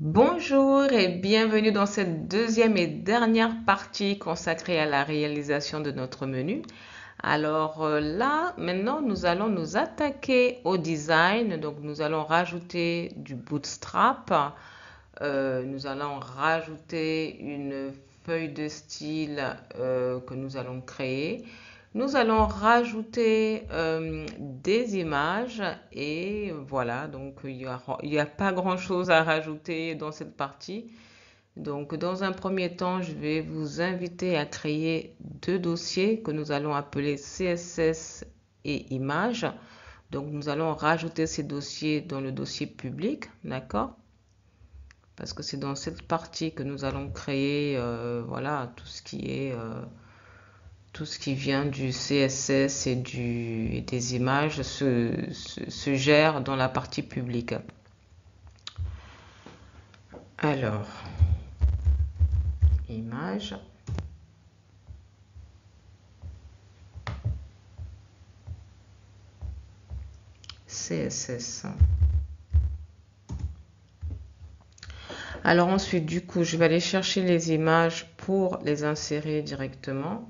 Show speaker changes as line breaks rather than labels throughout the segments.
Bonjour et bienvenue dans cette deuxième et dernière partie consacrée à la réalisation de notre menu. Alors là, maintenant, nous allons nous attaquer au design. Donc, nous allons rajouter du bootstrap. Nous allons rajouter une feuille de style que nous allons créer. Nous allons rajouter des images et voilà, donc il y a pas grand-chose à rajouter dans cette partie. Donc dans un premier temps, je vais vous inviter à créer deux dossiers que nous allons appeler CSS et images. Donc nous allons rajouter ces dossiers dans le dossier public, d'accord? Parce que c'est dans cette partie que nous allons créer voilà, tout ce qui vient du CSS et des images se gère dans la partie publique. Alors, images, CSS. Alors ensuite, du coup, je vais aller chercher les images pour les insérer directement.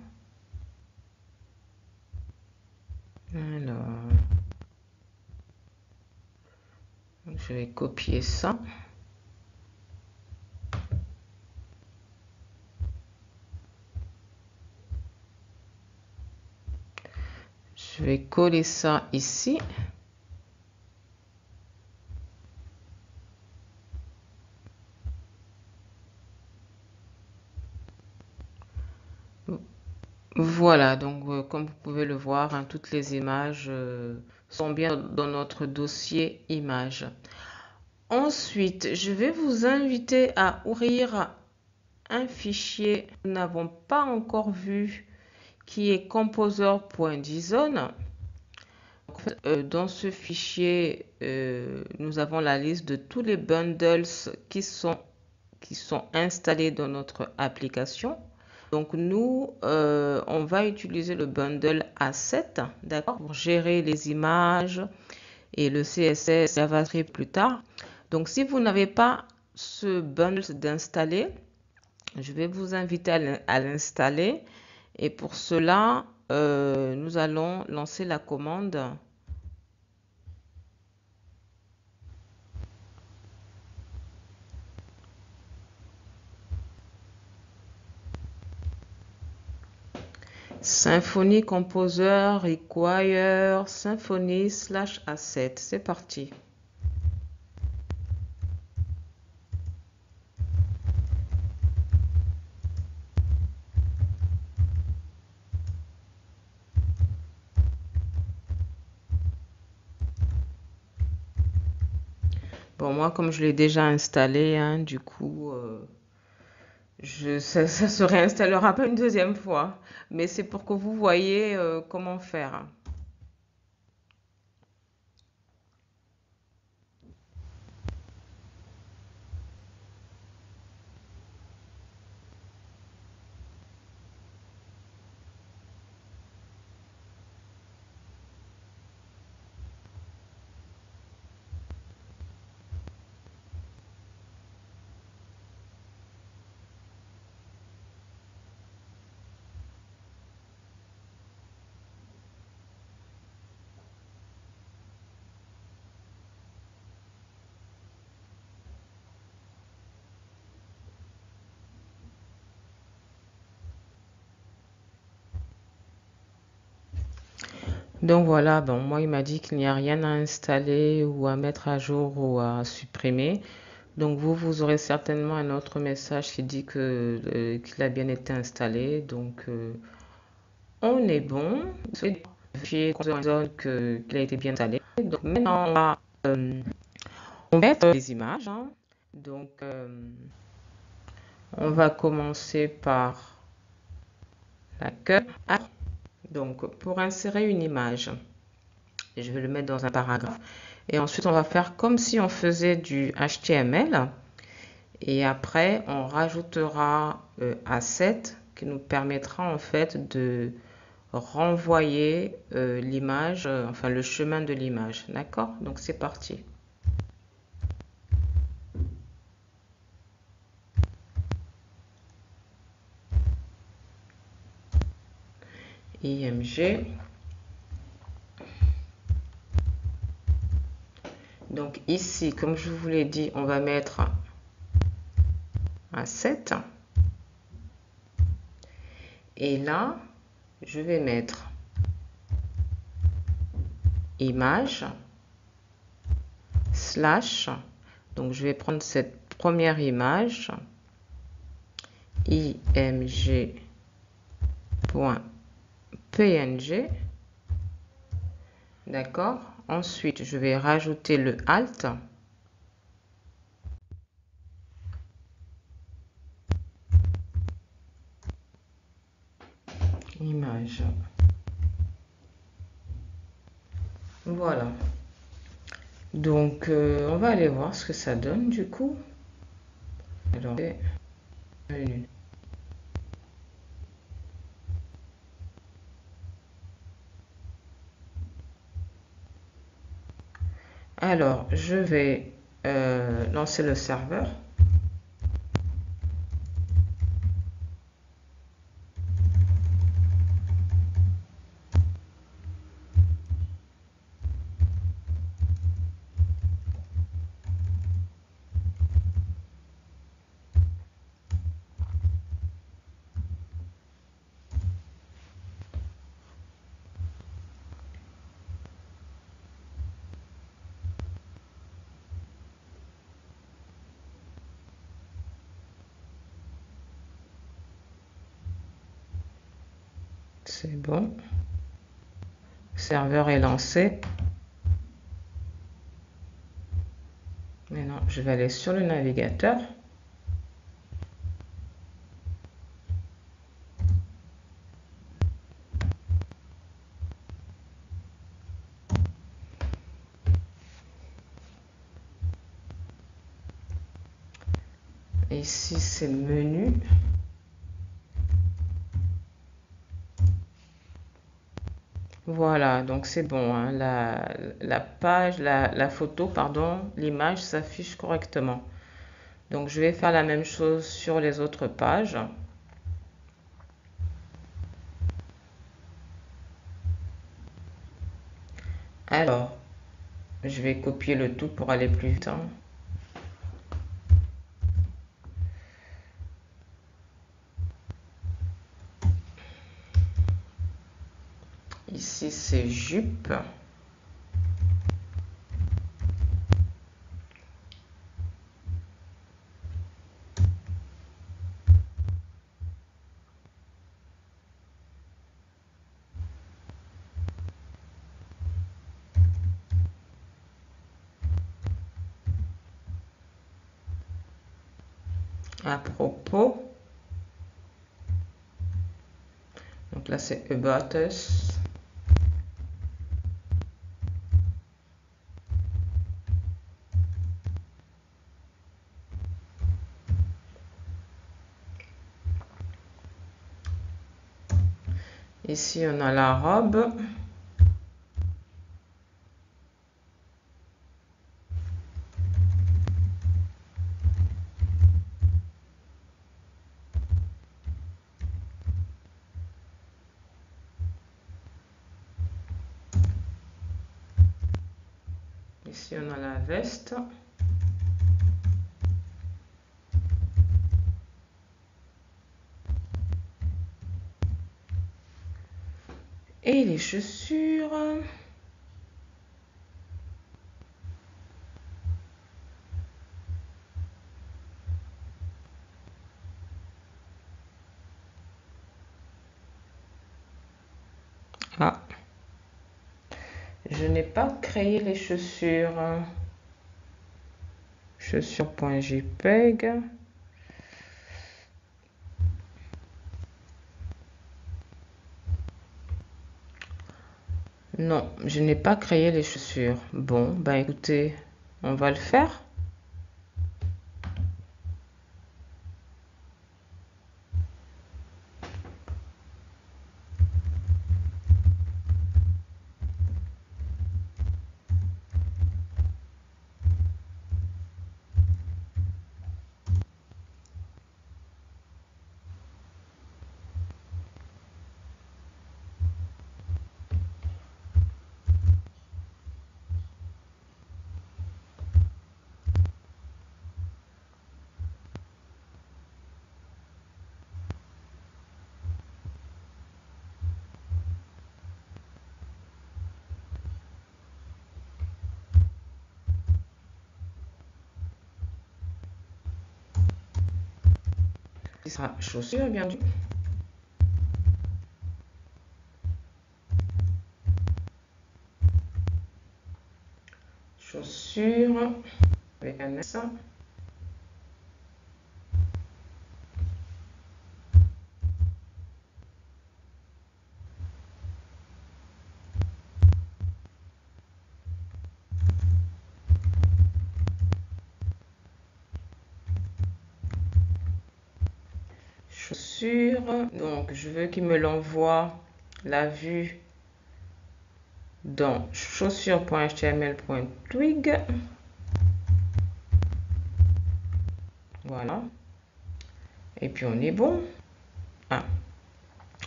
Alors, je vais copier ça. Je vais coller ça ici. Voilà, donc comme vous pouvez le voir, hein, toutes les images sont bien dans notre dossier images. Ensuite, je vais vous inviter à ouvrir un fichier que nous n'avons pas encore vu qui est composer.json. Dans ce fichier, nous avons la liste de tous les bundles qui sont installés dans notre application. Donc nous, on va utiliser le bundle A7, d'accord, pour gérer les images et le CSS JavaScript plus tard. Donc si vous n'avez pas ce bundle d'installer, je vais vous inviter à l'installer. Et pour cela, nous allons lancer la commande Symfony Composer require Symfony/A7. C'est parti. Bon, moi, comme je l'ai déjà installé, hein, du coup, ça se réinstallera pas une deuxième fois. Mais c'est pour que vous voyez comment faire. Donc voilà, bon, moi, il m'a dit qu'il n'y a rien à installer ou à mettre à jour ou à supprimer. Donc vous aurez certainement un autre message qui dit qu'il a bien été installé. Donc on est bon. C'est vérifier qu'il a été bien installé. Donc maintenant on va mettre les images, hein. Donc on va commencer par l'accueil. Donc pour insérer une image, je vais le mettre dans un paragraphe. Et ensuite on va faire comme si on faisait du HTML. Et après, on rajoutera A7 qui nous permettra en fait de renvoyer l'image, enfin le chemin de l'image. D'accord? Donc c'est parti. IMG. Donc ici, comme je vous l'ai dit, on va mettre un 7. Et là, je vais mettre image slash. Donc je vais prendre cette première image, img.png. D'accord. Ensuite, je vais rajouter le alt. Image. Voilà. Donc, on va aller voir ce que ça donne du coup. Alors, menu. Alors, je vais lancer le serveur. C'est bon. Le serveur est lancé. Maintenant, je vais aller sur le navigateur. Ici, c'est menu. Voilà, donc c'est bon, hein. La page, la photo, pardon, l'image s'affiche correctement. Donc je vais faire la même chose sur les autres pages. Alors, je vais copier le tout pour aller plus vite, hein. Ici, c'est jupe. À propos. Donc là, c'est About Us. Ici, on a la robe. Ici, on a la veste. Et les chaussures. Ah, je n'ai pas créé les chaussures. Chaussures.jpg. Non, je n'ai pas créé les chaussures. Bon, ben écoutez, on va le faire. qui sera chaussure, bien sûr. Chaussure avec un S. Chaussure, donc je veux qu'il me l'envoie la vue dans chaussure.html.twig. Voilà. Et puis on est bon. Ah,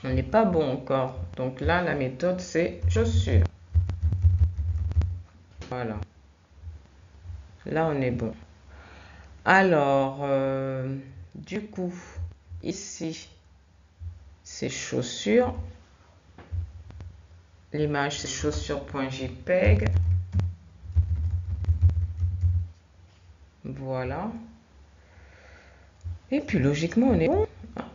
on n'est pas bon encore. Donc là, la méthode, c'est chaussure. Voilà. Là, on est bon. Alors, du coup, ici, c'est chaussure. L'image, c'est chaussure.jpg. Voilà. Et puis, logiquement, on est bon. Ah,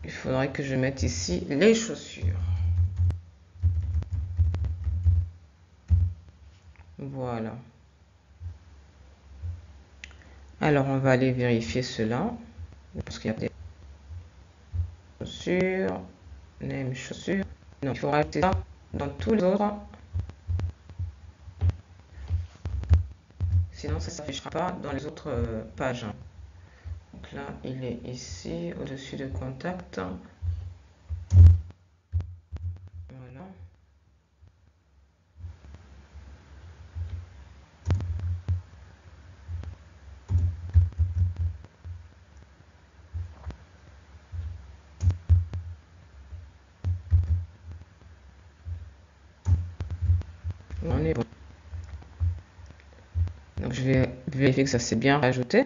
il faudrait que je mette ici les chaussures. Voilà. Alors, on va aller vérifier cela. Parce qu'il y a des chaussures. Name chaussures. Non, il faut rajouter ça dans tous les autres. Sinon, ça ne s'affichera pas dans les autres pages. Donc là, il est ici, au-dessus de contact. Voilà. On est bon. Donc je vais vérifier que ça s'est bien rajouté.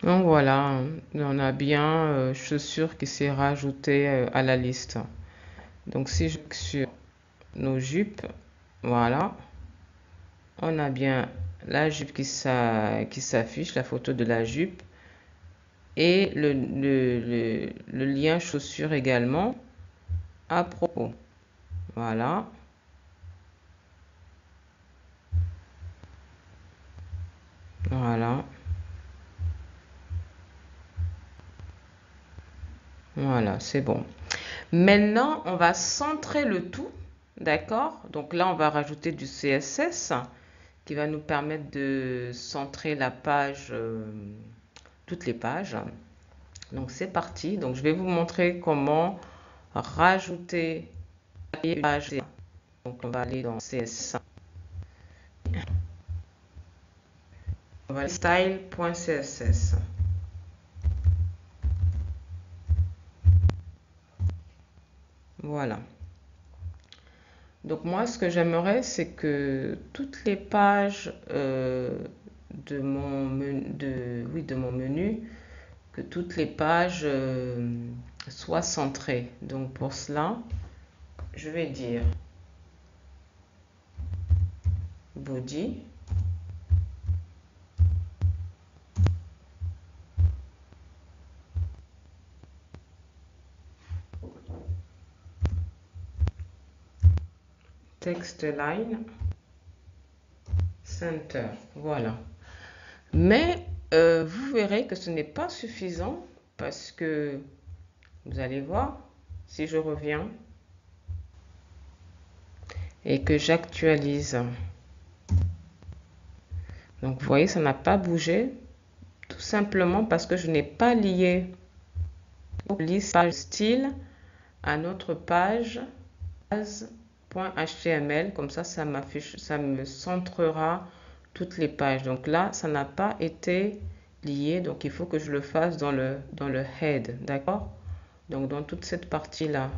Donc voilà, on a bien chaussures qui s'est rajouté à la liste. Donc si je clique sur nos jupes, voilà, on a bien la jupe qui s'affiche, la photo de la jupe, et le lien chaussure également à propos. Voilà. Voilà. Voilà, c'est bon. Maintenant, on va centrer le tout. D'accord? Donc là, on va rajouter du CSS qui va nous permettre de centrer la page, toutes les pages. Donc c'est parti. Donc je vais vous montrer comment rajouter une page. Donc on va aller dans CSS. On va aller style.css. Voilà. Donc moi, ce que j'aimerais, c'est que toutes les pages de mon menu, que toutes les pages soient centrées. Donc pour cela, je vais dire body. Text line center. Voilà. Mais vous verrez que ce n'est pas suffisant parce que vous allez voir, si je reviens et que j'actualise, donc vous voyez, ça n'a pas bougé, tout simplement parce que je n'ai pas lié liste page style à notre page base.html. Comme ça m'affiche, ça me centrera toutes les pages. Donc là, ça n'a pas été lié, donc il faut que je le fasse dans le head, d'accord? Donc dans toute cette partie-là,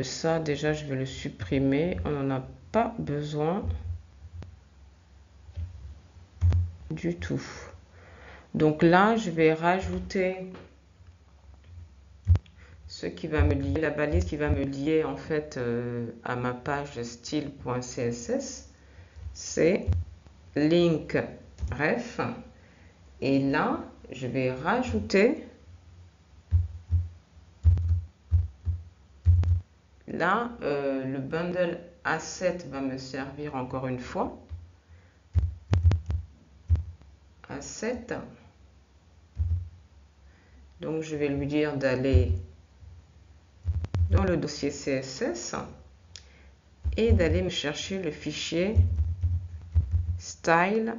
ça déjà je vais le supprimer, on n'en a pas besoin du tout. Donc là, je vais rajouter ce qui va me lier, la balise qui va me lier en fait à ma page style.css, c'est link ref. Et là, je vais rajouter, là, le bundle asset va me servir encore une fois. Asset. Donc, je vais lui dire d'aller dans le dossier CSS et d'aller me chercher le fichier style.css.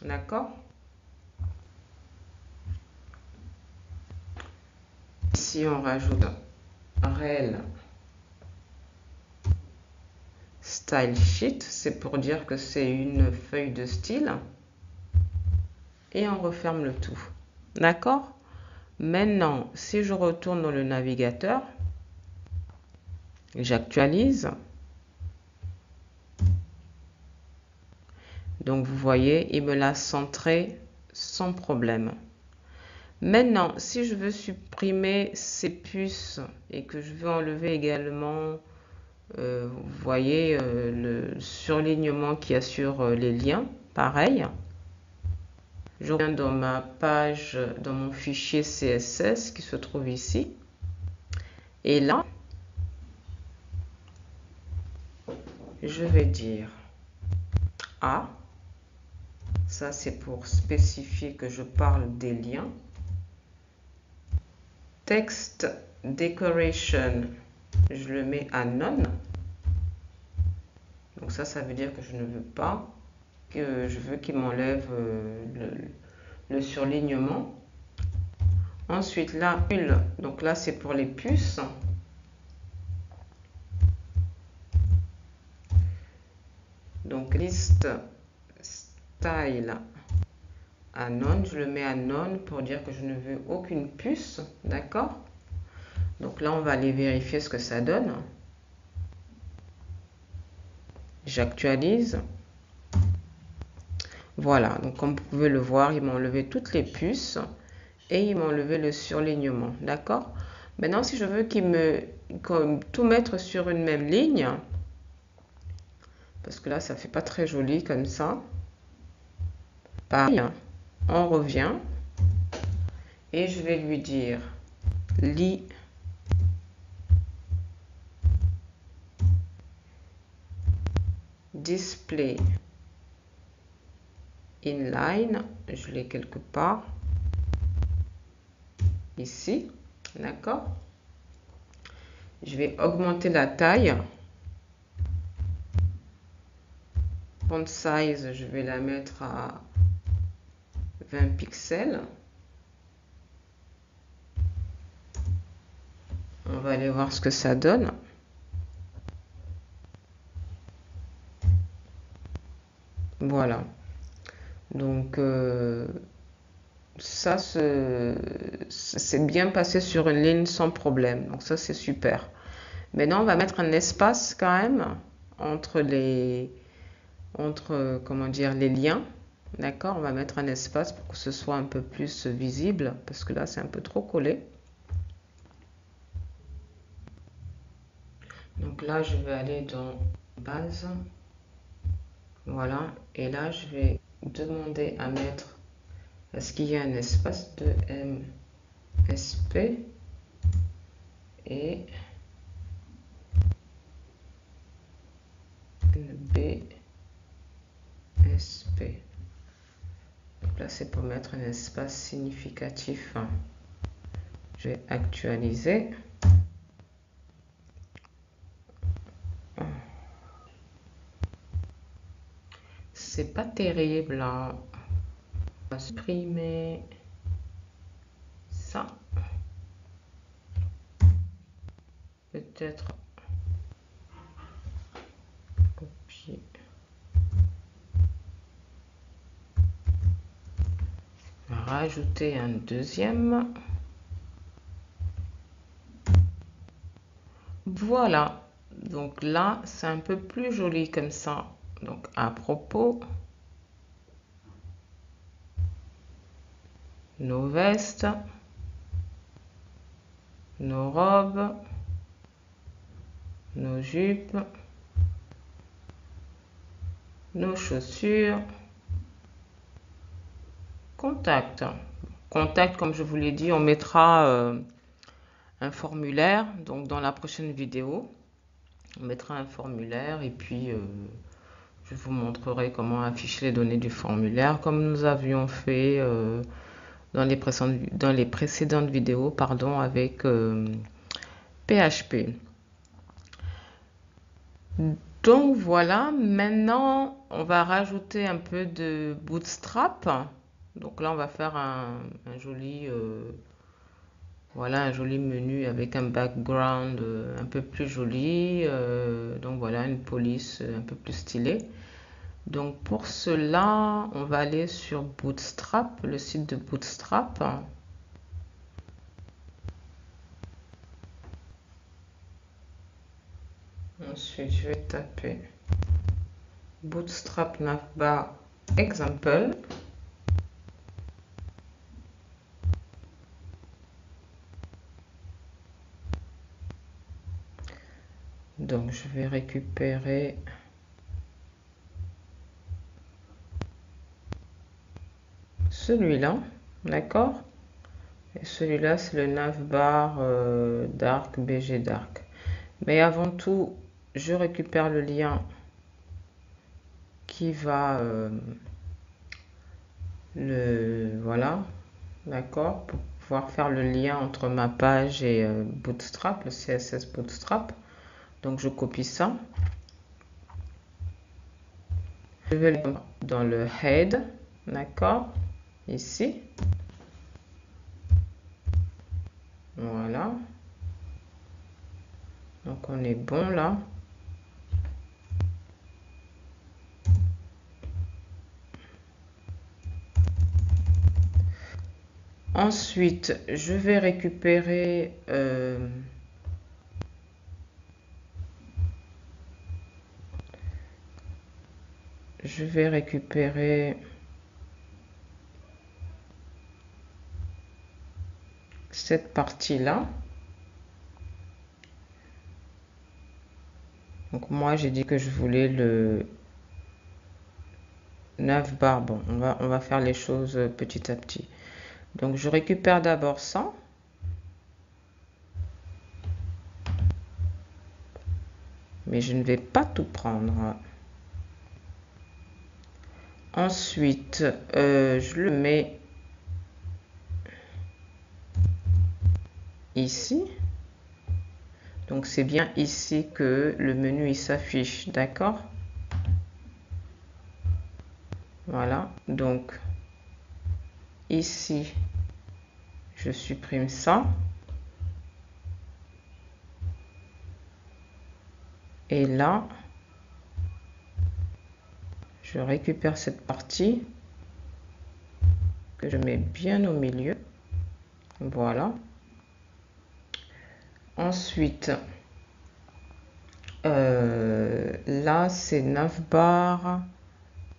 D'accord? Ici, on rajoute rel style sheet, c'est pour dire que c'est une feuille de style. Et on referme le tout. D'accord? Maintenant, si je retourne dans le navigateur, j'actualise. Donc, vous voyez, il me l'a centré sans problème. Maintenant, si je veux supprimer ces puces et que je veux enlever également, vous voyez, le surlignement qu'il y a sur les liens, pareil. Je reviens dans ma page, dans mon fichier CSS qui se trouve ici. Et là, je vais dire A. Ça, c'est pour spécifier que je parle des liens. Text decoration, je le mets à none. Donc ça veut dire que je ne veux pas, que je veux qu'il m'enlève le surlignement. Ensuite, là, donc là, c'est pour les puces. Donc, list style à none, je le mets à none pour dire que je ne veux aucune puce, d'accord? Donc là, on va aller vérifier ce que ça donne. J'actualise. Voilà, donc comme vous pouvez le voir, il m'a enlevé toutes les puces et il m'a enlevé le surlignement, d'accord? Maintenant, si je veux qu'il me tout mettre sur une même ligne, parce que là, ça fait pas très joli comme ça. Pareil, on revient et je vais lui dire lit display inline, je l'ai quelque part ici, d'accord? Je vais augmenter la taille. Font size, je vais la mettre à 20 pixels. On va aller voir ce que ça donne. Voilà. Donc, ça, c'est bien passé sur une ligne sans problème. Donc, ça, c'est super. Maintenant, on va mettre un espace quand même entre comment dire, les liens. D'accord? On va mettre un espace pour que ce soit un peu plus visible parce que là, c'est un peu trop collé. Donc là, je vais aller dans base. Voilà. Et là, je vais demander à mettre, est-ce qu'il y a un espace de MSP et BSP. Donc là, c'est pour mettre un espace significatif. Je vais actualiser. C'est pas terrible, hein. On va supprimer ça. Peut-être copier. Rajouter un deuxième. Voilà. Donc là, c'est un peu plus joli comme ça. Donc à propos, nos vestes, nos robes, nos jupes, nos chaussures, contact. Contact, comme je vous l'ai dit, on mettra un formulaire. Donc dans la prochaine vidéo, on mettra un formulaire et puis je vous montrerai comment afficher les données du formulaire comme nous avions fait dans les précédentes vidéos pardon, avec PHP. Donc voilà, maintenant on va rajouter un peu de Bootstrap. Donc là on va faire un joli voilà un joli menu avec un background un peu plus joli. Donc voilà une police un peu plus stylée. Donc pour cela, on va aller sur Bootstrap, le site de Bootstrap. Ensuite, je vais taper Bootstrap Navbar Example. Donc je vais récupérer celui-là, d'accord? Et celui-là, c'est le navbar Dark, BG Dark. Mais avant tout, je récupère le lien qui va voilà, d'accord, pour pouvoir faire le lien entre ma page et Bootstrap, le CSS Bootstrap. Donc je copie ça. Je vais le mettre dans le head, d'accord, ici. Voilà. Donc on est bon là. Ensuite, je vais récupérer cette partie-là. Donc moi, j'ai dit que je voulais le navbar. Bon, on va faire les choses petit à petit. Donc je récupère d'abord ça. Mais je ne vais pas tout prendre. Ensuite, je le mets ici. Donc c'est bien ici que le menu s'affiche, d'accord? Voilà, donc ici, je supprime ça. Et là, je récupère cette partie que je mets bien au milieu. Voilà. Ensuite, là, c'est navbar.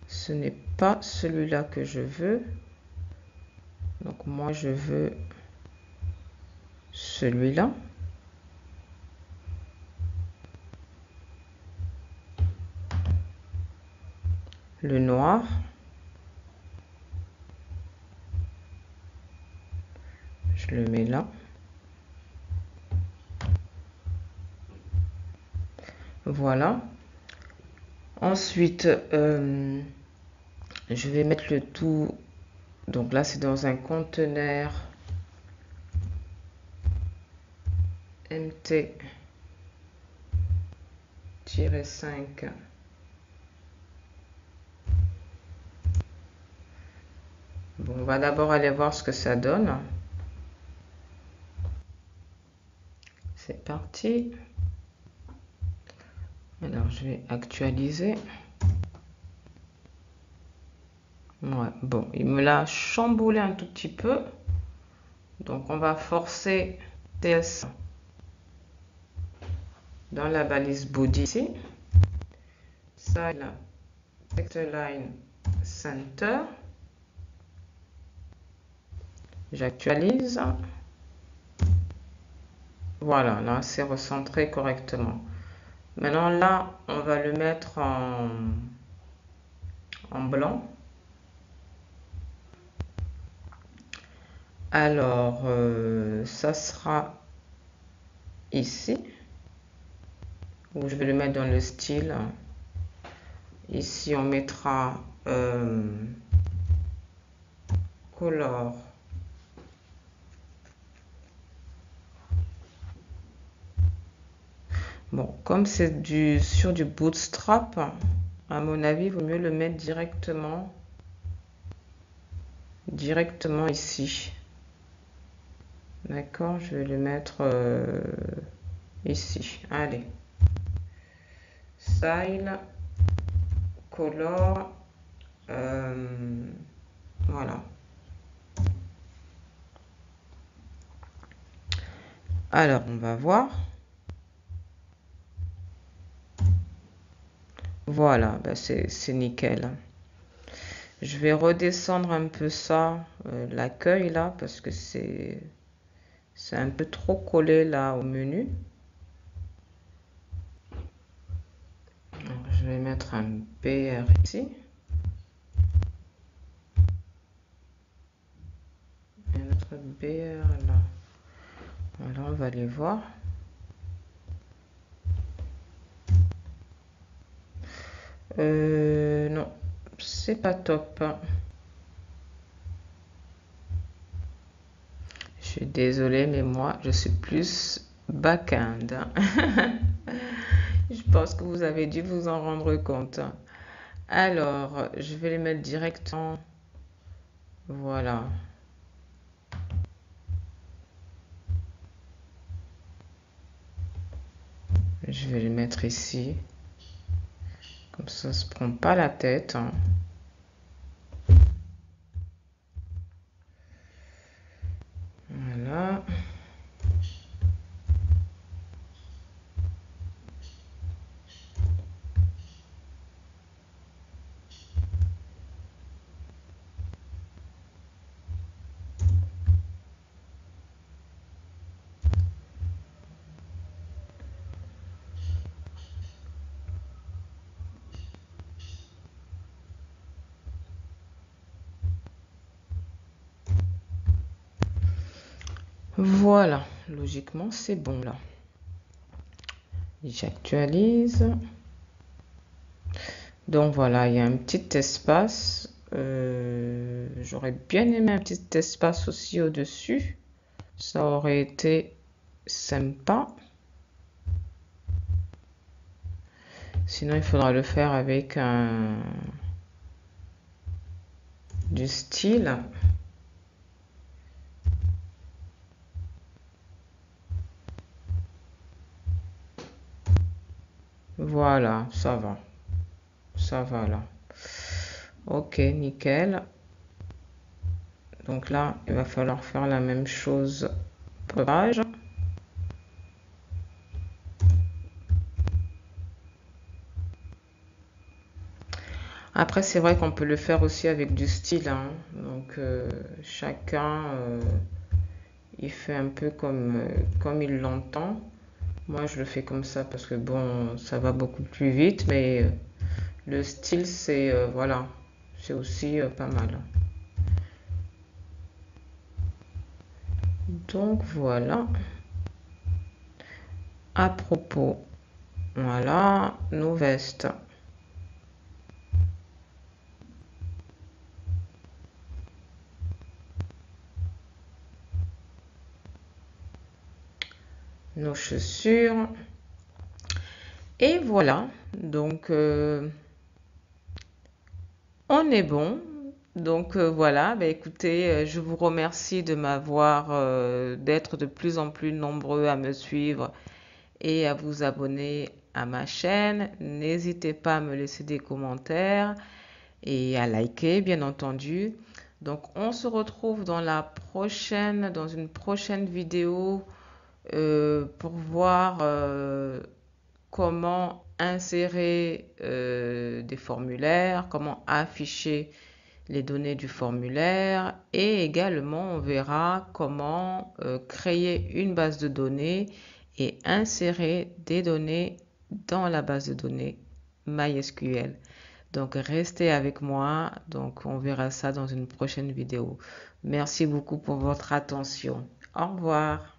Ce n'est pas celui-là que je veux. Donc moi, je veux celui-là. Le noir. Je le mets là. Voilà. Ensuite, je vais mettre le tout. Donc là, c'est dans un conteneur mt-5. Bon, on va d'abord aller voir ce que ça donne. C'est parti. Alors, je vais actualiser. Ouais, bon, il me l'a chamboulé un tout petit peu. Donc, on va forcer TS dans la balise body ici. Style Text Line Center. J'actualise. Voilà, là c'est recentré correctement. Maintenant là, on va le mettre en blanc. Alors, ça sera ici, où je vais le mettre dans le style. Ici, on mettra color. Bon, comme c'est sur du bootstrap, à mon avis, il vaut mieux le mettre directement ici. D'accord, je vais le mettre ici. Allez. Style, color, voilà. Alors, on va voir. Voilà, ben c'est nickel. Je vais redescendre un peu ça, l'accueil là, parce que c'est un peu trop collé là au menu. Alors, je vais mettre un BR ici. Et notre BR là. Voilà, on va les voir. Non, c'est pas top. Je suis désolée, mais moi, je suis plus back-end. Je pense que vous avez dû vous en rendre compte. Alors, je vais les mettre directement. Voilà. Je vais les mettre ici. Comme ça se prend pas la tête. Voilà. Voilà. Logiquement, c'est bon là. J'actualise. Donc voilà, il y a un petit espace. J'aurais bien aimé un petit espace aussi au-dessus. Ça aurait été sympa. Sinon, il faudra le faire avec du style. Voilà, ça va. Ça va là. Ok, nickel. Donc là, il va falloir faire la même chose pour le page. Après, c'est vrai qu'on peut le faire aussi avec du style, hein. Donc, chacun, il fait un peu comme il l'entend. Moi, je le fais comme ça parce que bon, ça va beaucoup plus vite, mais le style, c'est voilà, c'est aussi pas mal. Donc voilà. À propos, voilà, nos vestes. Nos chaussures. Et voilà, donc on est bon. Donc voilà, bah, écoutez, je vous remercie de d'être de plus en plus nombreux à me suivre et à vous abonner à ma chaîne. N'hésitez pas à me laisser des commentaires et à liker, bien entendu. Donc on se retrouve dans une prochaine vidéo pour voir comment insérer des formulaires, comment afficher les données du formulaire et également on verra comment créer une base de données et insérer des données dans la base de données MySQL. Donc restez avec moi, donc on verra ça dans une prochaine vidéo. Merci beaucoup pour votre attention. Au revoir.